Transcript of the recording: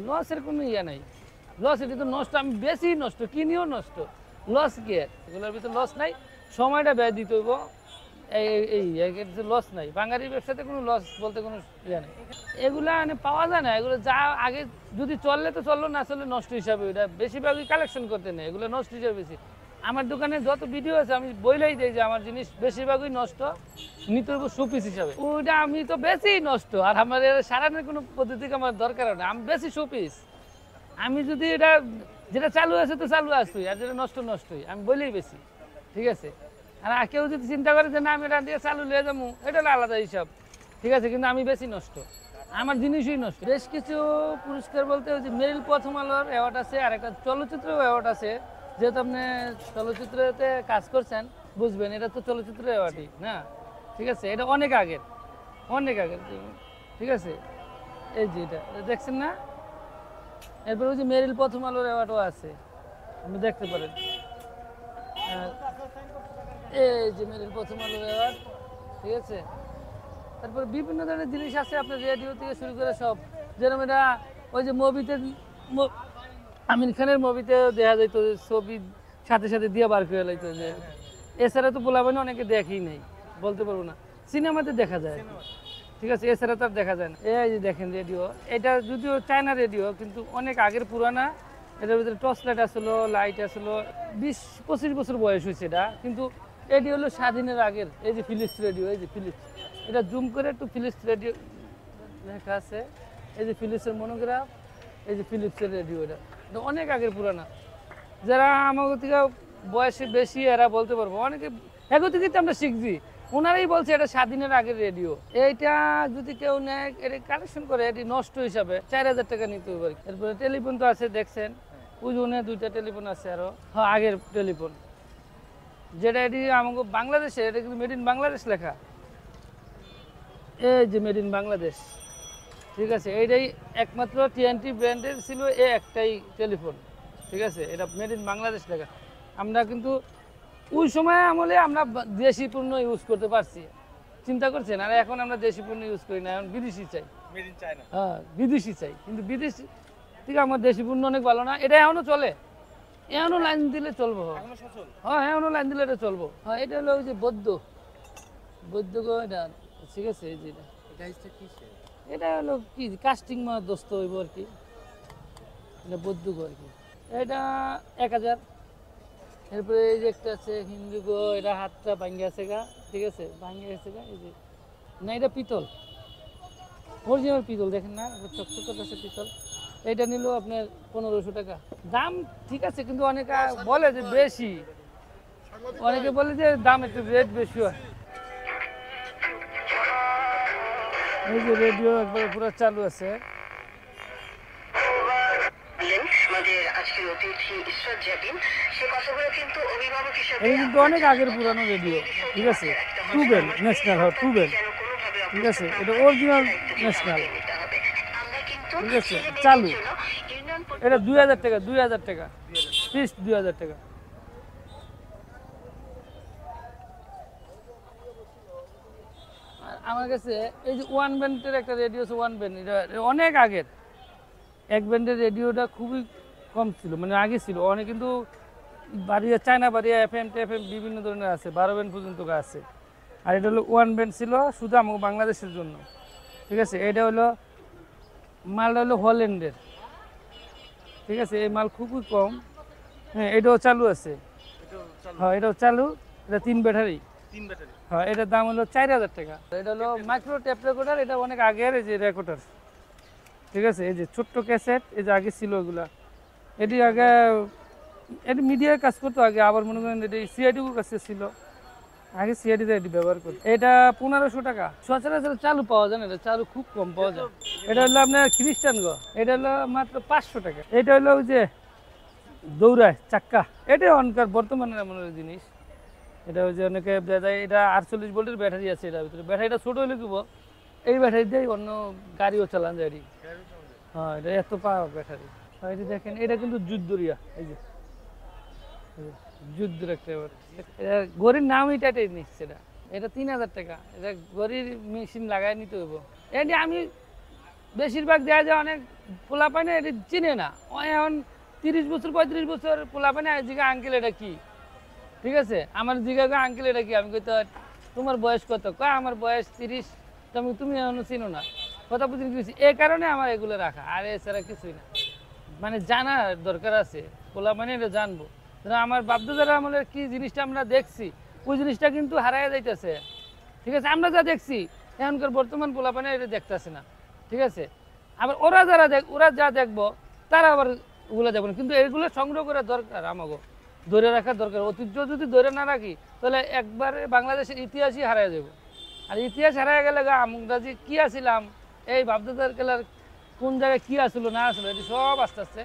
লসের কোনো ইয়ে নাই। লস এটা তো নষ্ট, আমি বেশি নষ্ট কিনিও নষ্ট, লস কি এগুলোর ভিতরে লস নাই, সময়টা ব্যয় দিতে হইব, এই লস নাই। বাঙালির ব্যবসাতে কোনো লস বলতে কোনো ইয়ে নেই। এগুলা মানে পাওয়া যায় না, এগুলো যা আগে যদি চললে তো চললো, না চললে নষ্ট হিসাবে, এটা বেশিরভাগই কালেকশন করতে নেই, এগুলো নষ্ট হিসাবে বেশি। আমার দোকানে যত ভিডিও আছে আমি বইলেই দিই যে আমার জিনিস বেশিরভাগই নষ্ট, নিতে হইব শোপিস হিসাবে। ওইটা আমি তো বেশি নষ্ট, আর আমার সারানোর কোনো পদ্ধতি আমার দরকার নেই, আমি বেশি শোপিস। আমি যদি এটা যেটা চালু আছে তো চালু আসতোই, আর যেটা নষ্ট নষ্টই, আমি বলেই বেশি, ঠিক আছে। আর কেউ যদি চিন্তা করে যে না আমি এটা দিয়ে চালু লিয়ে যাবো, এটা আলাদা হিসাব, ঠিক আছে, কিন্তু আমি বেশি নষ্ট, আমার জিনিসই নষ্ট। বেশ কিছু পুরস্কার বলতে ওই যে মেরিল প্রথম আলোর অ্যাওয়ার্ড আছে, আর একটা চলচ্চিত্র অ্যাওয়ার্ড আছে। যেহেতু আপনি চলচ্চিত্রতে কাজ করছেন বুঝবেন, এটা তো চলচ্চিত্র অ্যাওয়ার্ডই না, ঠিক আছে, এটা অনেক আগের, ঠিক আছে। এই যে এটা দেখছেন না, এরপর ওই যে মেরিল প্রথম আলোর অ্যাওয়ার্ডও আছে, আপনি দেখতে পারেন। এই যে মেরিল প্রথম আলোর অ্যাওয়ার্ড, ঠিক আছে। তারপর বিভিন্ন ধরনের জিনিস আছে, আপনার রেডিও থেকে শুরু করে সব, যেরকম এটা ওই যে মুভিতে, আমির খানের মুভিতে দেখা যাইতো যে ছবি সাথে সাথে দিয়ে বার করে লাইতো, যে এছাড়া তো বলাবেন অনেকে দেখেই নাই, বলতে পারবো না, সিনেমাতে দেখা যায়, ঠিক আছে, এছাড়া তো আর দেখা যায় না। এই যে দেখেন রেডিও, এটা যদিও চায়না রেডিও কিন্তু অনেক আগের পুরানা, এটার ভিতরে টর্চ লাইট আসলো, লাইট আসলো, 20-25 বছর বয়স হয়েছে এটা, কিন্তু এটি হলো স্বাধীনের আগের। এই যে ফিলিপস রেডিও, এই যে ফিলিপস, এটা জুম করে একটু ফিলিপস রেডিও লেখা আছে, এই যে ফিলিপসের মনোগ্রাফ, এই যে ফিলিপসের রেডিও, এটা অনেক আগের পুরানা। যারা আমাদের থেকে বয়সে বেশি এরা বলতে পারবো, অনেকে এগো থেকে তো আমরা শিখছি, ওনারাই বলছে এটা স্বাধীনের আগের রেডিও। এইটা যদি কেউ নেয়, এটা কালেকশন করে, এটি নষ্ট হিসাবে 4000 টাকা নিতে হবে। এরপরে টেলিফোন তো আছে, দেখছেন ওজনে 2টা টেলিফোন আছে, আরো আগের টেলিফোন, যেটা এটি আমাকে বাংলাদেশে, এটা কিন্তু মেড ইন বাংলাদেশ লেখা, এই যে মেড ইন বাংলাদেশ, ঠিক আছে। এইটাই একমাত্র TNT ব্র্যান্ডের ছিল এই একটাই টেলিফোন, ঠিক আছে, এটা মেড ইন বাংলাদেশ লেখা। আমরা কিন্তু ওই সময় আমলে আমরা দেশি পণ্য ইউজ করতে পারছি, চিন্তা করছেন, আর এখন আমরা দেশি পণ্য ইউজ করি না, এখন বিদেশি চাই, হ্যাঁ বিদেশি চাই, কিন্তু বিদেশি থেকে আমার দেশি পণ্য অনেক ভালো না, এটা এখনো চলে, এখনো লাইন দিলে চলবো, হ্যাঁ এখনো লাইন দিলে এটা চলবো। হ্যাঁ এটা হলো ওই যে বৌদ্ধ গো, এটা ঠিক আছে। এই যে এটা হলো কি কাস্টিং মা দোস্ত হইব আর কি, এটা বৌদ্ধ গো আর কি, এটা 1000। এরপরে এই যে একটা আছে হিন্দু গো, এটা হাতটা ভাঙ্গে আছে গা, ঠিক আছে, ভাঙ্গে গেছে গা, এই যে না, এটা পিতল, অরিজিনাল পিতল, দেখেন না চকচক আছে পিতল। এটা নিল আপনার 1500 টাকা দাম, ঠিক আছে, কিন্তু অনেকে বলে যে বেশি, অনেকে বলে যে দাম একটু রেট বেশি হয়। এই যে রেডিও একবার পুরো চালু আছে, এটা কিন্তু অনেক আগের পুরানো রেডিও, ঠিক আছে, টুবেল ন্যাশনাল, হয় টুবেল, ঠিক আছে, এটা অরিজিনাল ন্যাশনাল, ঠিক আছে, চালু, এটা 2000 টাকা, 2000 টাকা পিস, 2000 টাকা। আমার কাছে এই যে ওয়ান ব্যান্ডের একটা রেডিও আছে, ওয়ান ব্যান্ড, এটা অনেক আগের, এক ব্যান্ডের রেডিওটা খুবই কম ছিল, মানে আগে ছিল অনেক, কিন্তু বাড়িয়া চায়না বাড়িয়া FM TFM বিভিন্ন ধরনের আছে, 12 ব্যান্ড পর্যন্ত আছে। আর এটা হলো ওয়ান ব্যান্ড ছিল শুধু আমাকে বাংলাদেশের জন্য, ঠিক আছে। এটা হলো মালটা হলো হল্যান্ডের, ঠিক আছে, এই মাল খুবই কম। হ্যাঁ এটাও চালু আছে, হ্যাঁ এটাও চালু, এটা 3 ব্যাটারি, হ্যাঁ এটার দাম হলো 4000 টাকা। এটা হলো মাইক্রো টেপ রেকর্ডার, এটা অনেক আগের এই যে রেকর্ডার, ঠিক আছে, এই যে ছোট্ট ক্যাসেট, এই যে আগে ছিল এগুলা, এটি আগে এটি মিডিয়ার কাজ করতো আগে, আবার মনে করেন এটি CIDর কাছে ছিল, আগে CIDতে এটি ব্যবহার করতো। এটা 1500 টাকা, সচরাচর চালু পাওয়া যায় না, এটা চালু খুব কম পাওয়া যায়। এটা হলো আপনার খ্রিস্টান গো, এটা হলো মাত্র 500 টাকা। এটা হলো ওই যে দৌড়ায় চাক্কা, এটা অনকার বর্তমানের এমন জিনিস, এটা ওই যে অনেকে যায়, এটা 48 ভোল্টের ব্যাটারি আছে এটার ভিতরে, ব্যাটারিটা ছোট হলে কি এই ব্যাটারি দিয়ে অন্য গাড়িও চালান যায়, হ্যাঁ এটা এত পাওয়ার ব্যাটারি। এটা দেখেন, এটা কিন্তু যুদ্ধরিয়া, এই যে যুদ্ধের একটা, এটা গড়ির নাম এটাই নিচ্ছে, এটা 3000 টাকা, এটা গড়ির মেশিন লাগাই নিতে হইব। এটি আমি বেশিরভাগ দেওয়া যায় অনেক পোলাপানে এটা চিনে না। ও এখন 30 বছর 35 বছর পোলাপানে জিগা আঙ্কেল এটা কি, ঠিক আছে? আমার জিগা আঙ্কেল এটা কি, আমি কইতো তোমার বয়স কত, কয় আমার বয়স 30, তুমি তুমি এখনো চিনো না, কথা বুঝতে গেছি। এই কারণে আমার এগুলো রাখা, আর এছাড়া কিছুই না। মানে জানার দরকার আছে, পোলাপানে এটা জানবো। ধরো আমার বাপদাদার আমলের কি জিনিসটা আমরা দেখছি, ওই জিনিসটা কিন্তু হারায় যাইতেছে, ঠিক আছে? আমরা যা দেখছি এখনকার বর্তমান পোলাপানে এটা দেখতেছে না, ঠিক আছে? আবার ওরা যারা ওরা যা দেখবো তারা আবার ওগুলো দেখবো না। কিন্তু এগুলো সংগ্রহ করা দরকার, আমাকে ধরে রাখা দরকার। ঐতিহ্য যদি ধরে না রাখি তাহলে একবারে বাংলাদেশের ইতিহাসই হারায় যাব। আর ইতিহাস হারায় গেলে আমরা যে কী আসিলাম, এই বাপদাদার খেলার কোন জায়গায় কী আসলো না আসলো, এটি সব আস্তে আস্তে